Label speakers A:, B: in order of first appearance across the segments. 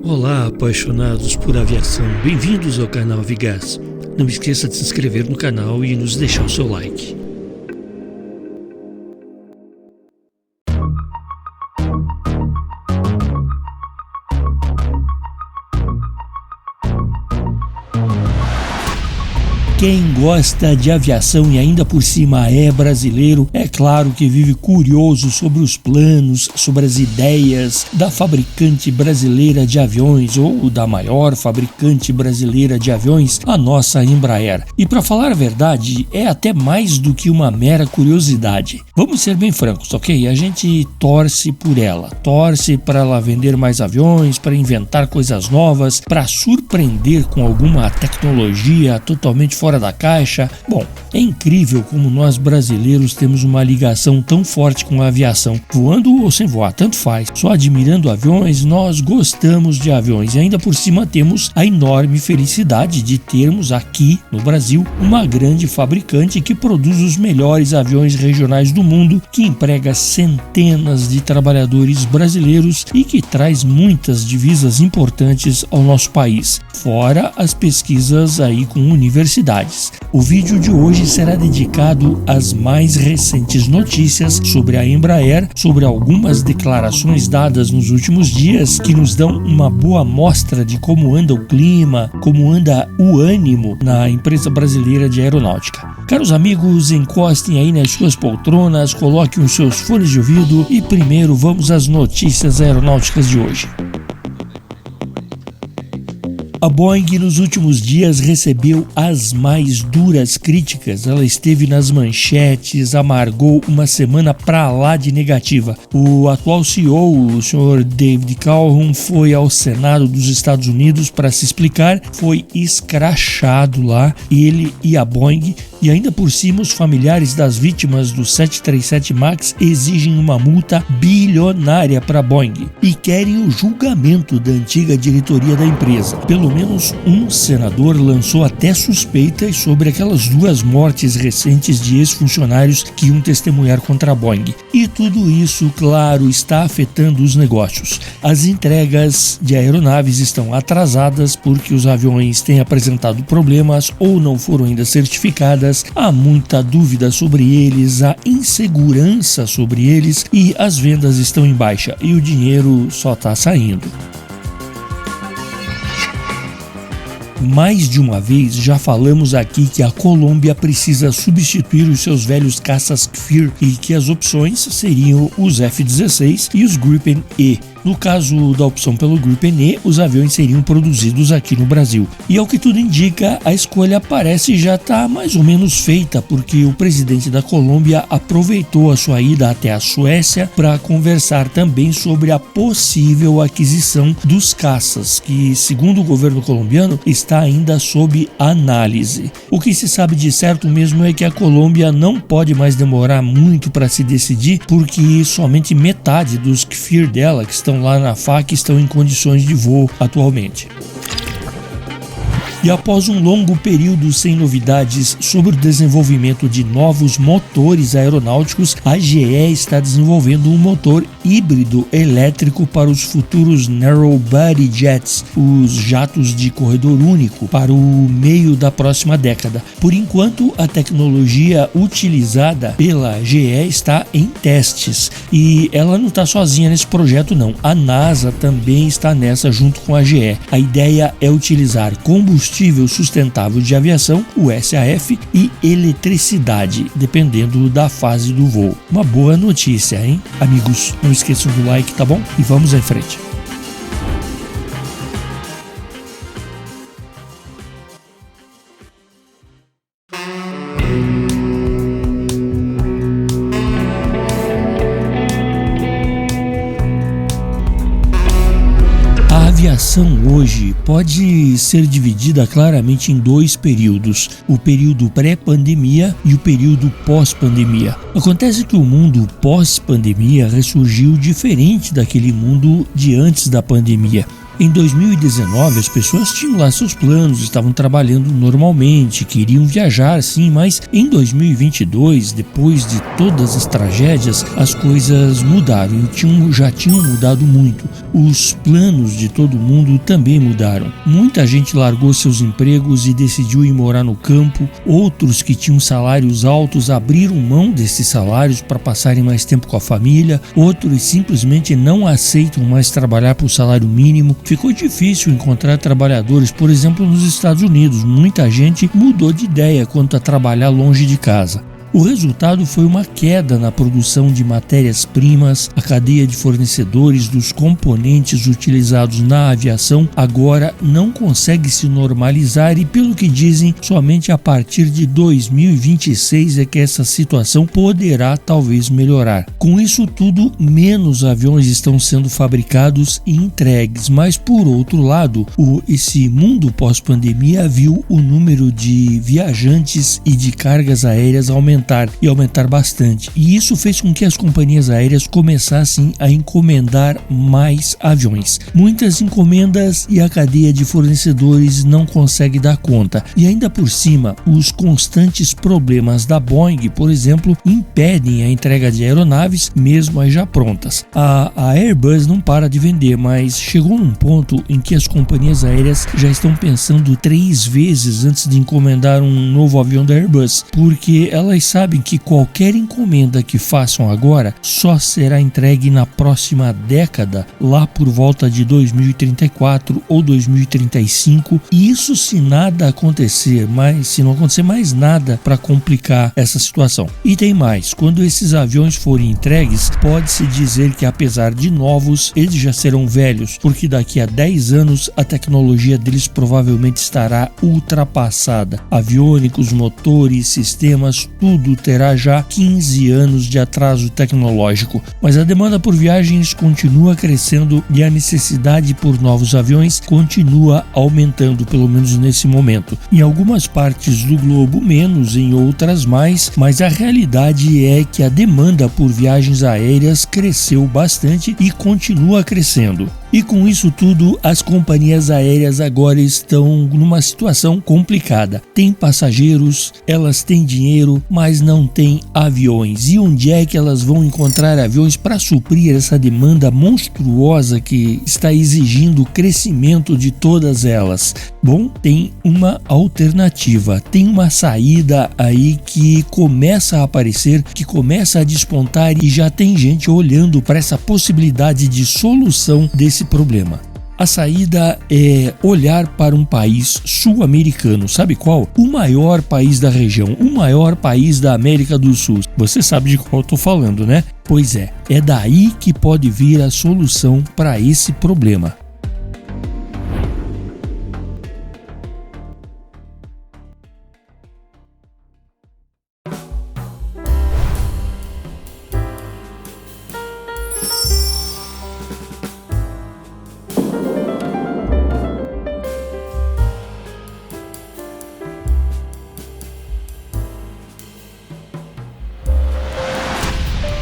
A: Olá, apaixonados por aviação, bem-vindos ao canal Vigás. Não esqueça de se inscrever no canal e nos deixar o seu like. Quem gosta de aviação e ainda por cima é brasileiro, é claro que vive curioso sobre os planos, sobre as ideias da fabricante brasileira de aviões ou da maior fabricante brasileira de aviões, a nossa Embraer. E para falar a verdade, é até mais do que uma mera curiosidade. Vamos ser bem francos, ok? A gente torce por ela, torce para ela vender mais aviões, para inventar coisas novas, para surpreender com alguma tecnologia totalmente fora da caixa. Bom, é incrível como nós brasileiros temos uma ligação tão forte com a aviação. Voando ou sem voar, tanto faz. Só admirando aviões, nós gostamos de aviões. E ainda por cima temos a enorme felicidade de termos aqui no Brasil uma grande fabricante que produz os melhores aviões regionais do mundo, que emprega centenas de trabalhadores brasileiros e que traz muitas divisas importantes ao nosso país, fora as pesquisas aí com universidades. O vídeo de hoje será dedicado às mais recentes notícias sobre a Embraer, sobre algumas declarações dadas nos últimos dias que nos dão uma boa amostra de como anda o clima, como anda o ânimo na empresa brasileira de aeronáutica. Caros amigos, encostem aí nas suas poltronas, coloquem os seus fones de ouvido e primeiro vamos às notícias aeronáuticas de hoje. A Boeing nos últimos dias recebeu as mais duras críticas. Ela esteve nas manchetes, amargou uma semana pra lá de negativa. O atual CEO, o Sr. David Calhoun, foi ao Senado dos Estados Unidos para se explicar, foi escrachado lá, ele e a Boeing, e ainda por cima os familiares das vítimas do 737 MAX exigem uma multa bilionária para a Boeing e querem o julgamento da antiga diretoria da empresa. Pelo menos um senador lançou até suspeitas sobre aquelas duas mortes recentes de ex-funcionários que iam testemunhar contra a Boeing. E tudo isso, claro, está afetando os negócios. As entregas de aeronaves estão atrasadas porque os aviões têm apresentado problemas ou não foram ainda certificadas. Há muita dúvida sobre eles, há insegurança sobre eles e as vendas estão em baixa e o dinheiro só está saindo. Mais de uma vez já falamos aqui que a Colômbia precisa substituir os seus velhos caças Kfir e que as opções seriam os F-16 e os Gripen E. No caso da opção pelo Gripen E, os aviões seriam produzidos aqui no Brasil. E ao que tudo indica, a escolha parece já estar mais ou menos feita, porque o presidente da Colômbia aproveitou a sua ida até a Suécia para conversar também sobre a possível aquisição dos caças, que, segundo o governo colombiano, está ainda sob análise. O que se sabe de certo mesmo é que a Colômbia não pode mais demorar muito para se decidir, porque somente metade dos Kfir dela, que estão lá na FAC, estão em condições de voo atualmente. E após um longo período sem novidades sobre o desenvolvimento de novos motores aeronáuticos, a GE está desenvolvendo um motor híbrido elétrico para os futuros Narrow Body Jets, os jatos de corredor único, para o meio da próxima década. Por enquanto, a tecnologia utilizada pela GE está em testes e ela não está sozinha nesse projeto não. A NASA também está nessa junto com a GE. A ideia é utilizar combustível sustentável de aviação, o SAF, e eletricidade, dependendo da fase do voo. Uma boa notícia, hein? Amigos, não esqueçam do like, tá bom? E vamos em frente. A aviação hoje pode ser dividida claramente em dois períodos, o período pré-pandemia e o período pós-pandemia. Acontece que o mundo pós-pandemia ressurgiu diferente daquele mundo de antes da pandemia. Em 2019, as pessoas tinham lá seus planos, estavam trabalhando normalmente, queriam viajar sim, mas em 2022, depois de todas as tragédias, as coisas mudaram e já tinham mudado muito. Os planos de todo mundo também mudaram. Muita gente largou seus empregos e decidiu ir morar no campo. Outros que tinham salários altos abriram mão desses salários para passarem mais tempo com a família. Outros simplesmente não aceitam mais trabalhar por salário mínimo. Ficou difícil encontrar trabalhadores, por exemplo, nos Estados Unidos. Muita gente mudou de ideia quanto a trabalhar longe de casa. O resultado foi uma queda na produção de matérias-primas. A cadeia de fornecedores dos componentes utilizados na aviação agora não consegue se normalizar e, pelo que dizem, somente a partir de 2026 é que essa situação poderá talvez melhorar. Com isso tudo, menos aviões estão sendo fabricados e entregues, mas por outro lado, esse mundo pós-pandemia viu o número de viajantes e de cargas aéreas aumentar bastante, e isso fez com que as companhias aéreas começassem a encomendar mais aviões. Muitas encomendas e a cadeia de fornecedores não consegue dar conta, e ainda por cima, os constantes problemas da Boeing, por exemplo, impedem a entrega de aeronaves, mesmo as já prontas. A Airbus não para de vender, mas chegou num ponto em que as companhias aéreas já estão pensando 3 vezes antes de encomendar um novo avião da Airbus, porque elas sabem que qualquer encomenda que façam agora só será entregue na próxima década, lá por volta de 2034 ou 2035, e isso se nada acontecer, mas se não acontecer mais nada para complicar essa situação. E tem mais, quando esses aviões forem entregues, pode-se dizer que apesar de novos, eles já serão velhos, porque daqui a 10 anos a tecnologia deles provavelmente estará ultrapassada. Aviônicos, motores, sistemas, tudo terá já 15 anos de atraso tecnológico, mas a demanda por viagens continua crescendo e a necessidade por novos aviões continua aumentando, pelo menos nesse momento. Em algumas partes do globo menos, em outras mais, mas a realidade é que a demanda por viagens aéreas cresceu bastante e continua crescendo. E com isso tudo, as companhias aéreas agora estão numa situação complicada. Tem passageiros, elas têm dinheiro, mas não têm aviões. E onde é que elas vão encontrar aviões para suprir essa demanda monstruosa que está exigindo o crescimento de todas elas? Bom, tem uma alternativa, tem uma saída aí que começa a aparecer, que começa a despontar e já tem gente olhando para essa possibilidade de solução desse problema. A saída é olhar para um país sul-americano. Sabe qual? O maior país da região, o maior país da América do Sul. Você sabe de qual eu estou falando, né? Pois é daí que pode vir a solução para esse problema.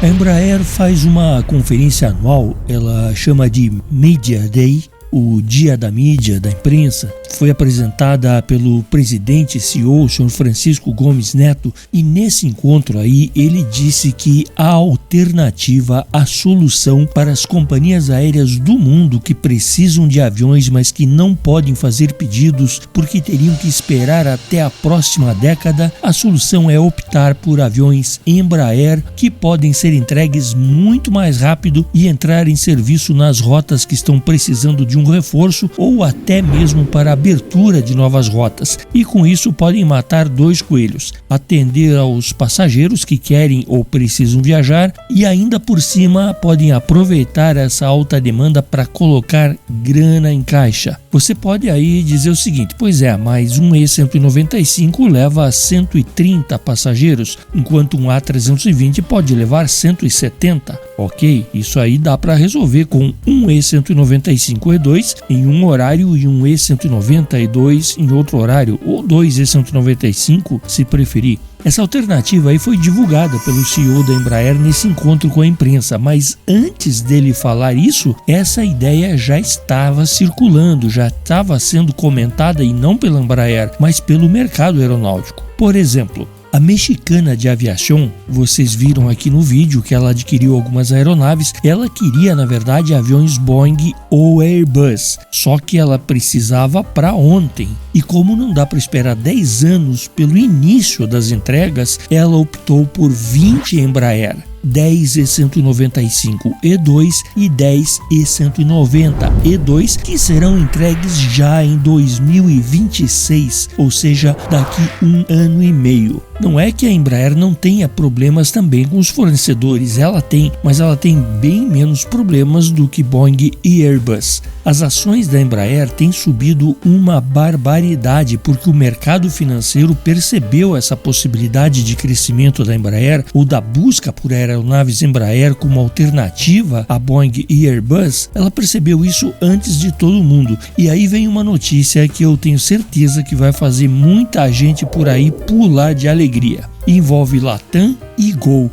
A: A Embraer faz uma conferência anual, ela chama de Media Day, o Dia da Mídia, da Imprensa. Foi apresentada pelo presidente e CEO, o senhor Francisco Gomes Neto, e nesse encontro aí ele disse que a alternativa, a solução para as companhias aéreas do mundo que precisam de aviões, mas que não podem fazer pedidos porque teriam que esperar até a próxima década, a solução é optar por aviões Embraer que podem ser entregues muito mais rápido e entrar em serviço nas rotas que estão precisando de um reforço ou até mesmo para abertura de novas rotas, e com isso podem matar 2 coelhos: atender aos passageiros que querem ou precisam viajar e ainda por cima podem aproveitar essa alta demanda para colocar grana em caixa. Você pode aí dizer o seguinte: pois é, mas um E195 leva 130 passageiros, enquanto um A320 pode levar 170. Ok, isso aí dá para resolver com um E195E2 em um horário e um E192 em outro horário, ou 2 E195 se preferir. Essa alternativa aí foi divulgada pelo CEO da Embraer nesse encontro com a imprensa, mas antes dele falar isso, essa ideia já estava circulando, já estava sendo comentada e não pela Embraer, mas pelo mercado aeronáutico. Por exemplo, a Mexicana de Aviación, vocês viram aqui no vídeo que ela adquiriu algumas aeronaves, ela queria na verdade aviões Boeing ou Airbus, só que ela precisava para ontem. E como não dá para esperar 10 anos pelo início das entregas, ela optou por 20 Embraer. 10 E195-E2 e 10 E190-E2 que serão entregues já em 2026, ou seja, daqui 1 ano e meio. Não é que a Embraer não tenha problemas também com os fornecedores, ela tem, mas ela tem bem menos problemas do que Boeing e Airbus. As ações da Embraer têm subido uma barbaridade porque o mercado financeiro percebeu essa possibilidade de crescimento da Embraer ou da busca por aeronaves Embraer como alternativa a Boeing e Airbus. Ela percebeu isso antes de todo mundo. E aí vem uma notícia que eu tenho certeza que vai fazer muita gente por aí pular de alegria. Envolve Latam e Gol.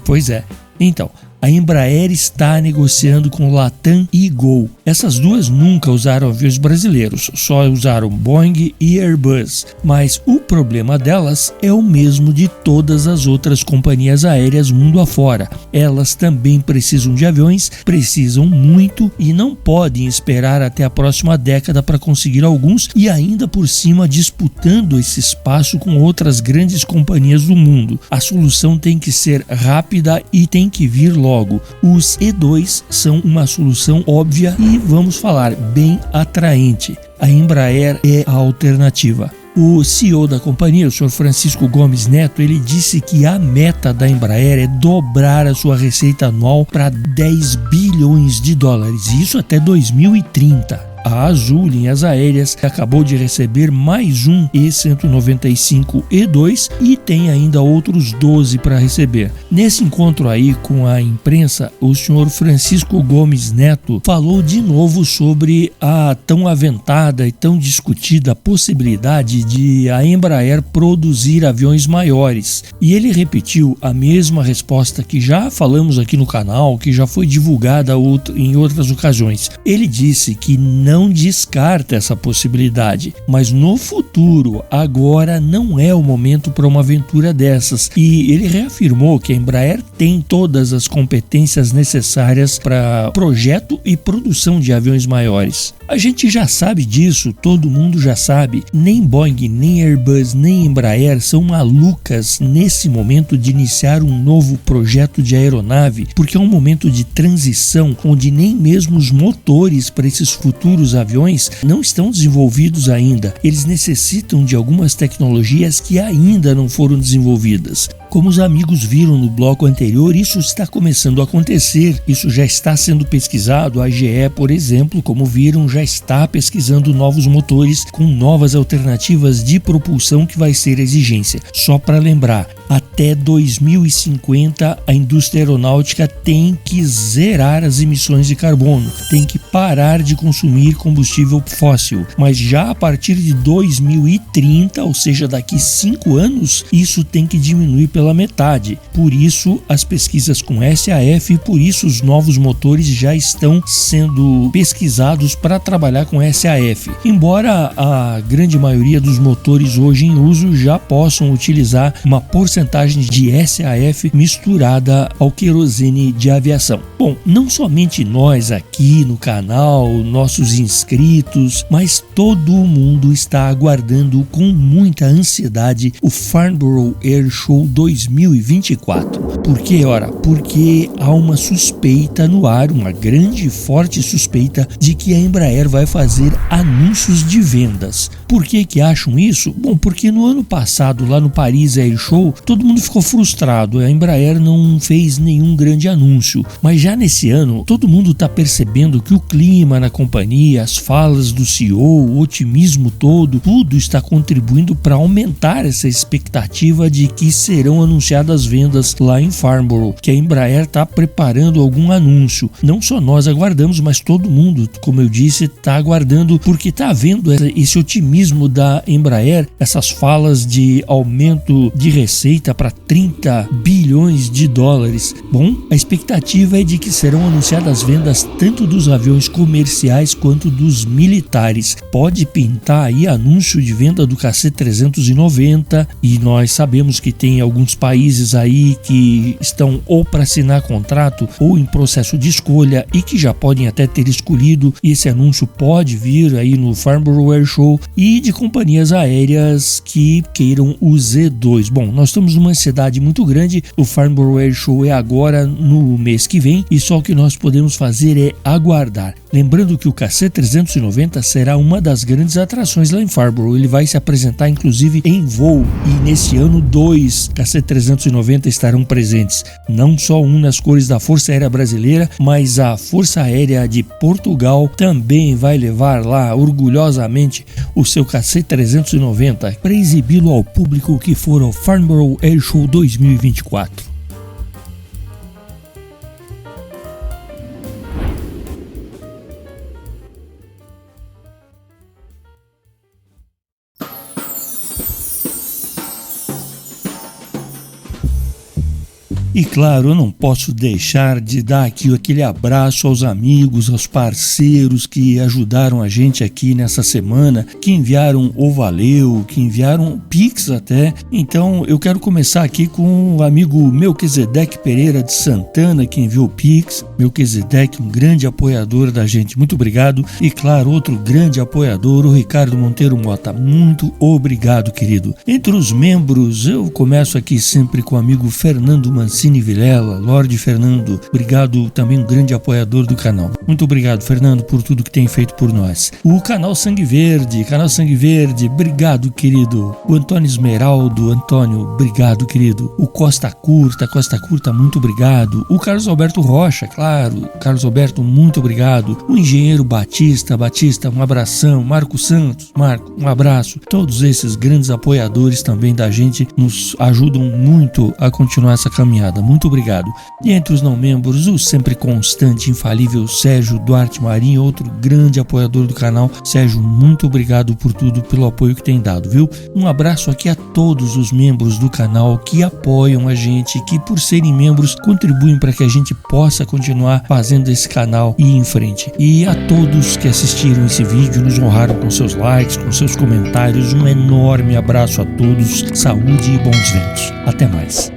A: Pois é. Então, a Embraer está negociando com Latam e Gol. Essas duas nunca usaram aviões brasileiros, só usaram Boeing e Airbus. Mas o problema delas é o mesmo de todas as outras companhias aéreas mundo afora. Elas também precisam de aviões, precisam muito e não podem esperar até a próxima década para conseguir alguns e ainda por cima disputando esse espaço com outras grandes companhias do mundo. A solução tem que ser rápida e tem que vir logo. Os E2 são uma solução óbvia e, vamos falar, bem atraente. A Embraer é a alternativa. O CEO da companhia, o Sr. Francisco Gomes Neto, ele disse que a meta da Embraer é dobrar a sua receita anual para 10 bilhões de dólares, isso até 2030. A Azul Linhas Aéreas acabou de receber mais um E195-E2 e tem ainda outros 12 para receber. Nesse encontro aí com a imprensa, o senhor Francisco Gomes Neto falou de novo sobre a tão aventada e tão discutida possibilidade de a Embraer produzir aviões maiores. E ele repetiu a mesma resposta que já falamos aqui no canal, que já foi divulgada em outras ocasiões. Ele disse que não descarta essa possibilidade, mas no futuro, agora não é o momento para uma aventura dessas. E ele reafirmou que a Embraer tem todas as competências necessárias para projeto e produção de aviões maiores. A gente já sabe disso, todo mundo já sabe. Nem Boeing, nem Airbus, nem Embraer são malucas nesse momento de iniciar um novo projeto de aeronave, porque é um momento de transição onde nem mesmo os motores para esses futuros aviões não estão desenvolvidos ainda. Eles necessitam de algumas tecnologias que ainda não foram desenvolvidas. Como os amigos viram no bloco anterior, isso está começando a acontecer, isso já está sendo pesquisado. A GE, por exemplo, como viram, já está pesquisando novos motores com novas alternativas de propulsão que vai ser a exigência. Só para lembrar, até 2050 a indústria aeronáutica tem que zerar as emissões de carbono, tem que parar de consumir combustível fóssil, mas já a partir de 2030, ou seja, daqui 5 anos, isso tem que diminuir pela metade. Por isso as pesquisas com SAF, por isso os novos motores já estão sendo pesquisados para trabalhar com SAF. Embora a grande maioria dos motores hoje em uso já possam utilizar uma porcentagem de SAF misturada ao querosene de aviação. Bom, não somente nós aqui no canal, nossos inscritos, mas todo mundo está aguardando com muita ansiedade o Farnborough Air Show 2024. Por quê? Ora, porque há uma suspeita no ar, uma grande e forte suspeita de que a Embraer vai fazer anúncios de vendas. Por que acham isso? Bom, porque no ano passado, lá no Paris Air Show, todo mundo ficou frustrado. A Embraer não fez nenhum grande anúncio. Mas já nesse ano, todo mundo está percebendo que o clima na companhia, as falas do CEO, o otimismo todo, tudo está contribuindo para aumentar essa expectativa de que serão foram anunciadas vendas lá em Farnborough, que a Embraer está preparando algum anúncio. Não só nós aguardamos, mas todo mundo, como eu disse, está aguardando, porque está havendo esse otimismo da Embraer, essas falas de aumento de receita para 30 bilhões de dólares. Bom, a expectativa é de que serão anunciadas vendas tanto dos aviões comerciais quanto dos militares. Pode pintar aí anúncio de venda do KC-390, e nós sabemos que tem alguns países aí que estão ou para assinar contrato ou em processo de escolha e que já podem até ter escolhido, e esse anúncio pode vir aí no Farnborough Air Show, e de companhias aéreas que queiram o Z2. Bom, nós estamos numa ansiedade muito grande. O Farnborough Air Show é agora no mês que vem e só o que nós podemos fazer é aguardar. Lembrando que o KC-390 será uma das grandes atrações lá em Farnborough. Ele vai se apresentar inclusive em voo, e nesse ano 2 KC-390 estarão presentes. Não só um nas cores da Força Aérea Brasileira, mas a Força Aérea de Portugal também vai levar lá orgulhosamente o seu KC-390 para exibi-lo ao público que for ao Farnborough Air Show 2024. E claro, eu não posso deixar de dar aqui aquele abraço aos amigos, aos parceiros que ajudaram a gente aqui nessa semana, que enviaram o valeu, que enviaram Pix até. Então eu quero começar aqui com o amigo Melquisedeque Pereira de Santana, que enviou Pix. Melquisedeque, um grande apoiador da gente, muito obrigado. E claro, outro grande apoiador, o Ricardo Monteiro Mota, muito obrigado, querido. Entre os membros, eu começo aqui sempre com o amigo Fernando Mancini Vilela, Lorde Fernando, obrigado, também um grande apoiador do canal. Muito obrigado, Fernando, por tudo que tem feito por nós. O canal Sangue Verde, obrigado, querido. O Antônio Esmeraldo, Antônio, obrigado, querido. O Costa Curta, muito obrigado. O Carlos Alberto Rocha, claro, Carlos Alberto, muito obrigado. O engenheiro Batista, um abração. Marco Santos, Marco, um abraço. Todos esses grandes apoiadores também da gente nos ajudam muito a continuar essa caminhada. Muito obrigado. E entre os não membros, o sempre constante, infalível Sérgio Duarte Marinho, outro grande apoiador do canal. Sérgio, muito obrigado por tudo, pelo apoio que tem dado, viu? Um abraço aqui a todos os membros do canal que apoiam a gente, que por serem membros contribuem para que a gente possa continuar fazendo esse canal e ir em frente. E a todos que assistiram esse vídeo, nos honraram com seus likes, com seus comentários, um enorme abraço a todos, saúde e bons ventos. Até mais.